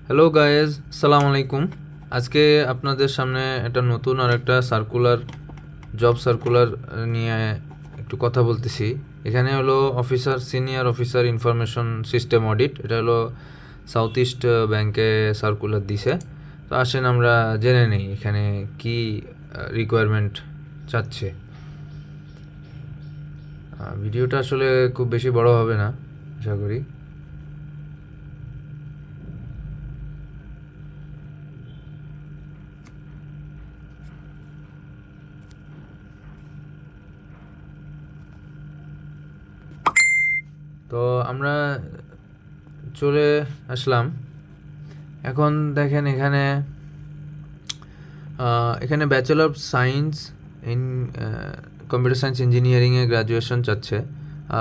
Hello guys, সালাম আলাইকুম। আজকে আপনাদের সামনে একটা নতুন আর একটা জব সার্কুলার নিয়ে একটু কথা বলতেছি। এখানে হলো senior officer information system audit, এটা হলো সাউথ ইস্ট ব্যাংকে সার্কুলার দিছে। তো আসেন আমরা জেনে নিই এখানে কি রিকোয়ারমেন্ট চাচ্ছে। ভিডিওটা আসলে খুব বেশি বড় হবে না, আশা করি। তো আমরা চলে আসলাম। এখন দেখেন এখানে bachelor of science in computer science ইঞ্জিনিয়ারিংয়ে গ্রাজুয়েশন চাচ্ছে,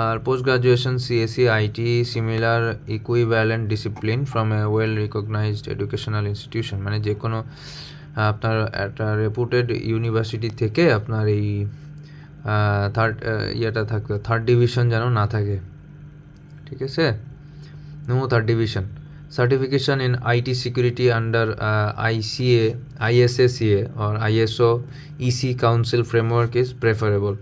আর post graduation CSC IT similar equivalent discipline from a well recognized educational institution, মানে যে কোনো আপনার একটা রেপুটেড ইউনিভার্সিটি থেকে আপনার এই থার্ড ডিভিশন যেন না থাকে, ঠিক আছে? No third division. Certification in IT security under ICA, ISACA or ISO EC Council framework is preferable.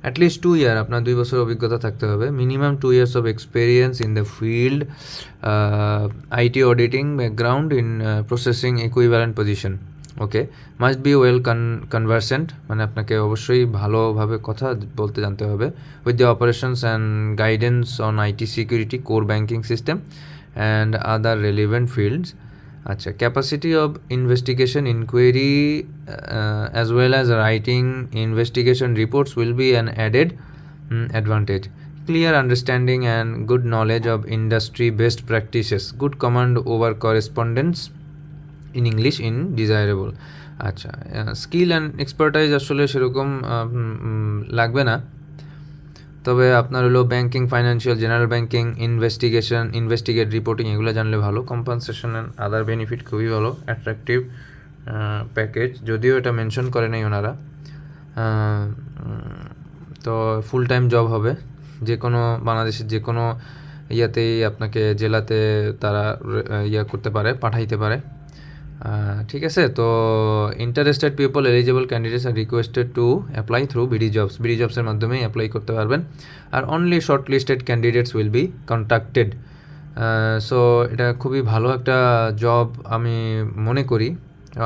At least 2 year আপনার 2 বছর অভিজ্ঞতা থাকতে হবে। Minimum 2 years of experience in the field, IT auditing background in processing equivalent position. Okay, must be well conversant, মানে আপনাকে অবশ্যই ভালোভাবে কথা বলতে জানতে হবে। With the operations and guidance on IT security, core banking system and other relevant fields. Acha, capacity of investigation inquiry as well as writing investigation reports will be an added advantage. Clear understanding and good knowledge of industry best practices, good command over correspondence in English in desirable. আচ্ছা, skill and expertise আসলে সেরকম লাগবে না, তবে আপনার হলো banking, financial, general banking, investigate reporting, এগুলো জানলে ভালো। কম্পেনসেশন অ্যান্ড আদার বেনিফিট খুবই ভালো, অ্যাট্রাকটিভ প্যাকেজ, যদিও এটা মেনশন করে নাই ওনারা। তো ফুল টাইম জব হবে, যে কোনো বাংলাদেশের যে কোনো ইয়াতেই আপনাকে জেলাতে তারা করতে পারে, পাঠাইতে পারে, ঠিক আছে? তো interested people, eligible candidates are requested to apply through BD জবসের মাধ্যমেই অ্যাপ্লাই করতে পারবেন। আর only short listed candidates will be contacted. So এটা খুবই ভালো একটা জব আমি মনে করি।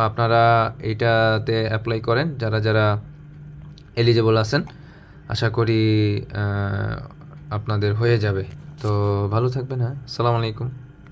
আপনারা এইটাতে অ্যাপ্লাই করেন যারা যারা এলিজিবল আছেন, আশা করি আপনাদের হয়ে যাবে। তো ভালো থাকবেন। হ্যাঁ, আসসালামু আলাইকুম।